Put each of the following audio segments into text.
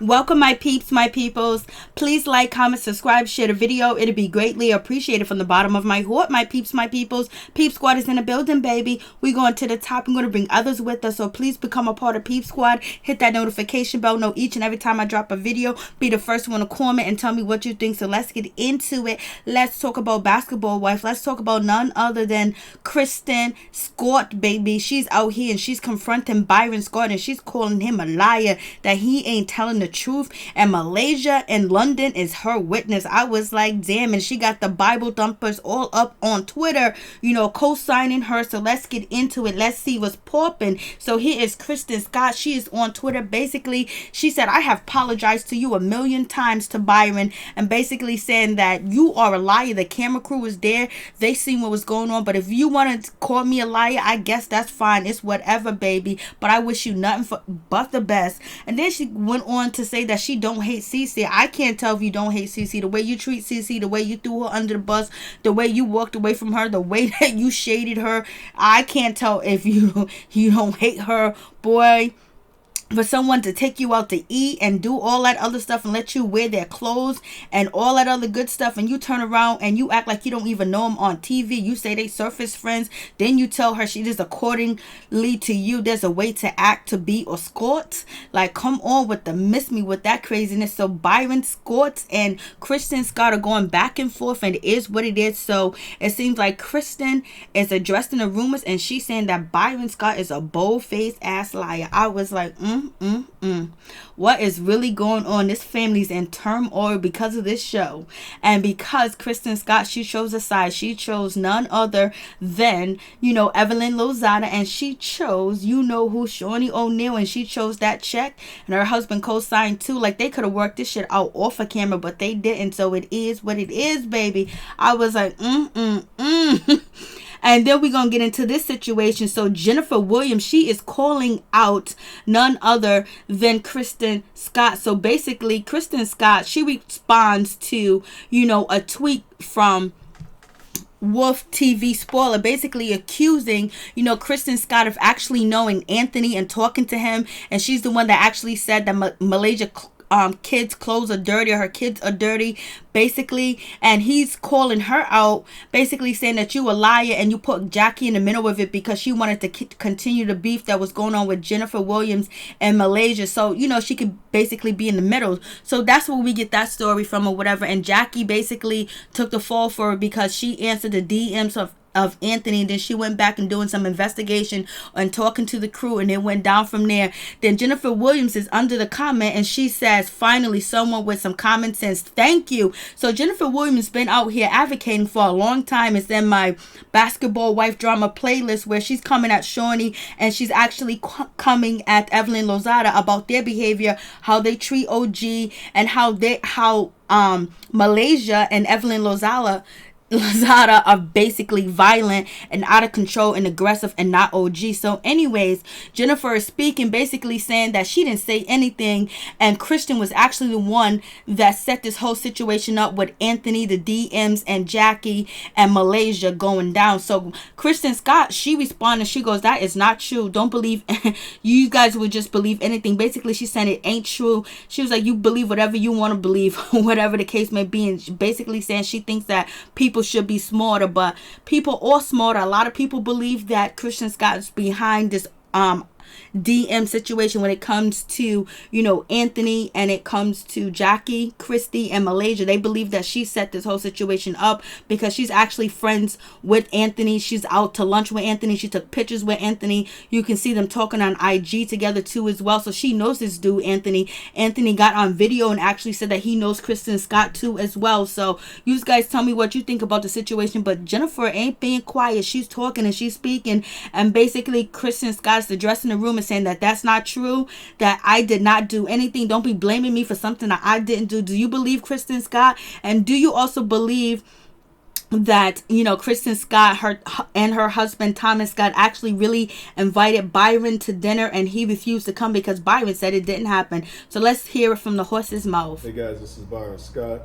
Welcome, my peeps, my peoples. Please like, comment, subscribe, share the video. It'd be greatly appreciated from the bottom of my heart, my peeps, my peoples. Peep Squad is in the building, baby. We going to the top. I'm going to bring others with us, so please become a part of Peep Squad. Hit that notification bell. Know each and every time I drop a video. Be the first one to comment and tell me what you think. So let's get into it. Let's talk about Basketball Wife. Let's talk about none other than Kristen Scott, baby. She's out here and she's confronting Byron Scott and she's calling him a liar, that he ain't telling the truth, and Malaysia and London is her witness. I was like, damn, and she got the Bible thumpers all up on Twitter, co-signing her. So let's get into it. Let's see what's popping. So here is Kristen Scott. She is on Twitter. Basically, she said, I have apologized to you a million times to Byron, and basically saying that you are a liar. The camera crew was there. They seen what was going on, but if you want to call me a liar, I guess that's fine. It's whatever, baby, but I wish you nothing but the best. And then she went on to say that she don't hate Cece. I can't tell if you don't hate Cece. The way you treat Cece, the way you threw her under the bus, the way you walked away from her, the way that you shaded her, I can't tell if you don't hate her, boy. For someone to take you out to eat and do all that other stuff and let you wear their clothes and all that other good stuff, and you turn around and you act like you don't even know them on TV. You say they surface friends, then you tell her she just accordingly to you there's a way to act, to be, or Scott. Like, come on with the miss me with that craziness. So Byron Scott and Kristen Scott are going back and forth, and it is what it is. So it seems like Kristen is addressing the rumors and she's saying that Byron Scott is a bold-faced ass liar. I was like, what is really going on? This family's in turmoil because of this show, and because Kristen Scott, she chose a side. She chose none other than Evelyn Lozada, and she chose who, Shawnee O'Neal, and she chose that check, and her husband co-signed too. Like, they could have worked this shit out off of camera, but they didn't. So it is what it is, baby. I was like, And then we're going to get into this situation. So Jennifer Williams, she is calling out none other than Kristen Scott. So basically, Kristen Scott, she responds to, a tweet from Wolf TV spoiler, basically accusing Kristen Scott of actually knowing Anthony and talking to him, and she's the one that actually said that Malaysia kids' clothes are dirty, or her kids are dirty, basically. And he's calling her out, basically saying that you a liar and you put Jackie in the middle of it because she wanted to continue the beef that was going on with Jennifer Williams and Malaysia, so she could basically be in the middle. So that's where we get that story from, or whatever. And Jackie basically took the fall for it because she answered the DMs of Anthony, and then she went back and doing some investigation and talking to the crew, and it went down from there. Then Jennifer Williams is under the comment and she says, finally someone with some common sense, thank you. So Jennifer Williams has been out here advocating for a long time. It's in my Basketball Wife drama playlist, where she's coming at Shawnee and she's actually coming at Evelyn Lozada about their behavior, how they treat OG, and how Malaysia and Evelyn Lozada are basically violent and out of control and aggressive, and not OG. So anyways, Jennifer is speaking, basically saying that she didn't say anything, and Kristen was actually the one that set this whole situation up with Anthony, the DMs, and Jackie and Malaysia going down. So Kristen Scott, she responded, she goes, that is not true, don't believe you guys would just believe anything. Basically, she said it ain't true. She was like, you believe whatever you want to believe, whatever the case may be. And basically saying she thinks that people should be smarter, but people are smarter. A lot of people believe that Kristen Scott is behind this DM situation when it comes to Anthony, and it comes to Jackie, Christy, and Malaysia. They believe that she set this whole situation up because she's actually friends with Anthony. She's out to lunch with Anthony. She took pictures with Anthony. You can see them talking on IG together too as well. So she knows this dude Anthony. Anthony got on video and actually said that he knows Kristen Scott too as well. So you guys tell me what you think about the situation. But Jennifer ain't being quiet. She's talking and she's speaking, and basically Kristen Scott's addressing the room and saying that that's not true, that I did not do anything. Don't be blaming me for something that I didn't do. Do you believe Kristen Scott? And do you also believe that Kristen Scott, her husband Thomas Scott, actually really invited Byron to dinner and he refused to come because Byron said it didn't happen? So let's hear it from the horse's mouth. Hey guys, this is Byron Scott.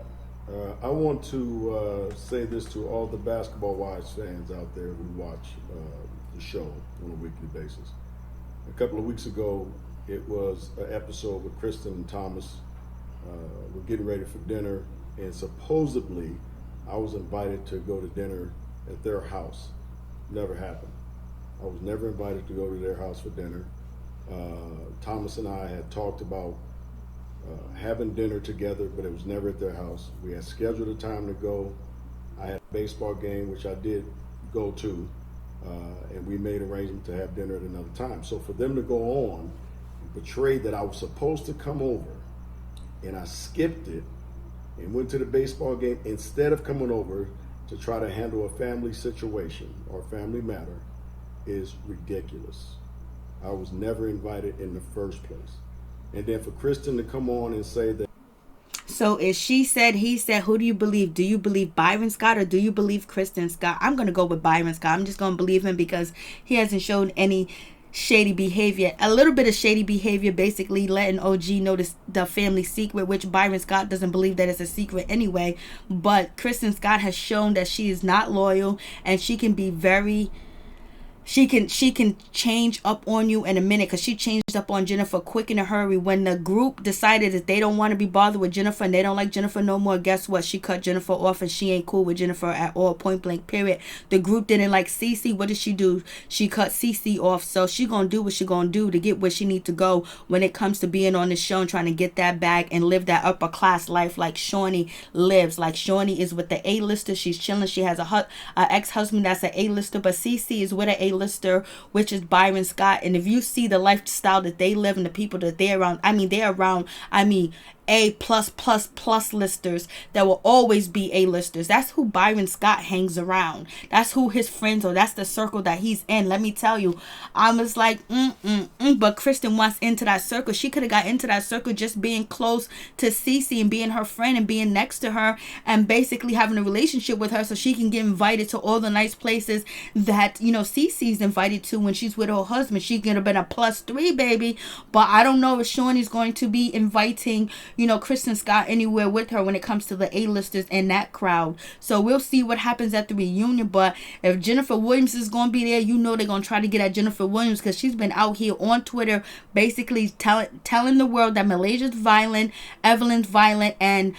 I want to say this to all the Basketball Wives fans out there who watch the show on a weekly basis. A couple of weeks ago, It was an episode with Kristen and Thomas. We're getting ready for dinner, and supposedly I was invited to go to dinner at their house. Never happened. I was never invited to go to their house for dinner. Thomas and I had talked about having dinner together, but it was never at their house. We had scheduled a time to go. I had a baseball game, which I did go to, and we made arrangements to have dinner at another time. So for them to go on and portray that I was supposed to come over, and I skipped it and went to the baseball game instead of coming over to try to handle a family situation or family matter is ridiculous. I was never invited in the first place. And then for Kristen to come on and say that. So if she said, he said, who do you believe? Do you believe Byron Scott or do you believe Kristen Scott? I'm going to go with Byron Scott. I'm just going to believe him because he hasn't shown any shady behavior. A little bit of shady behavior, basically letting OG know the family secret, which Byron Scott doesn't believe that it's a secret anyway. But Kristen Scott has shown that she is not loyal, and she can be very... She can change up on you in a minute, because she changed up on Jennifer quick in a hurry. When the group decided that they don't want to be bothered with Jennifer and they don't like Jennifer no more, guess what? She cut Jennifer off, and she ain't cool with Jennifer at all, point blank, period. The group didn't like Cece. What did she do? She cut Cece off. So she gonna do what she gonna do to get where she need to go when it comes to being on the show and trying to get that bag and live that upper class life like Shawnee lives. Like Shawnee is with the A-lister. She's chilling. She has a ex-husband that's an A-lister, but Cece is with an A-lister, which is Byron Scott. And if you see the lifestyle that they live and the people that they're around, A+++ listers that will always be A-listers. That's who Byron Scott hangs around. That's who his friends are. That's the circle that he's in. Let me tell you, I was like, but Kristen wants into that circle. She could have got into that circle just being close to Cece and being her friend and being next to her and basically having a relationship with her so she can get invited to all the nice places that, Cece's invited to when she's with her husband. She's going to be a +3, baby. But I don't know if Shawnee's going to be inviting Kristen Scott anywhere with her when it comes to the A-listers and that crowd. So we'll see what happens at the reunion. But if Jennifer Williams is going to be there, they're going to try to get at Jennifer Williams, because she's been out here on Twitter basically telling the world that Malaysia's violent, Evelyn's violent, and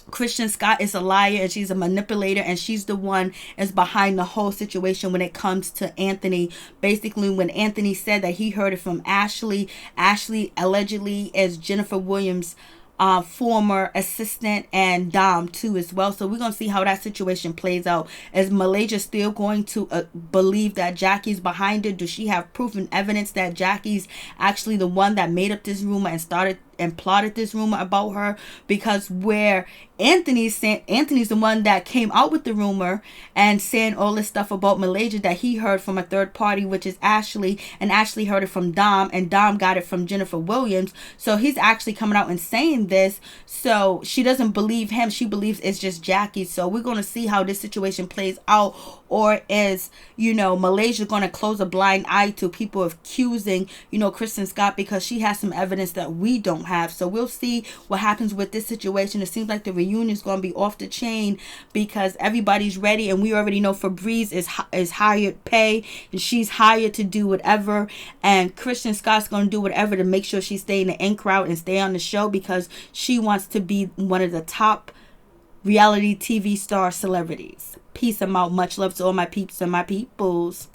Kristen Scott is a liar and she's a manipulator, and she's the one is behind the whole situation when it comes to Anthony. Basically, when Anthony said that he heard it from Ashley allegedly is Jennifer Williams' former assistant, and Dom too as well. So we're gonna see how that situation plays out. Is Malaysia still going to believe that Jackie's behind it? Does she have proof and evidence that Jackie's actually the one that made up this rumor and started and plotted this rumor about her? Because where Anthony's the one that came out with the rumor and saying all this stuff about Malaysia that he heard from a third party, which is Ashley, and Ashley heard it from Dom, and Dom got it from Jennifer Williams. So he's actually coming out and saying this. So she doesn't believe him. She believes it's just Jackie. So we're going to see how this situation plays out. Or is, Malaysia going to close a blind eye to people accusing, Kristen Scott, because she has some evidence that we don't have. So we'll see what happens with this situation. It seems like the reunion is going to be off the chain because everybody's ready, and we already know Febreze is hired pay, and she's hired to do whatever, and Kristen Scott's going to do whatever to make sure she stay in the in crowd and stay on the show because she wants to be one of the top reality TV star celebrities. Peace. I'm out. Much love to all my peeps and my peoples.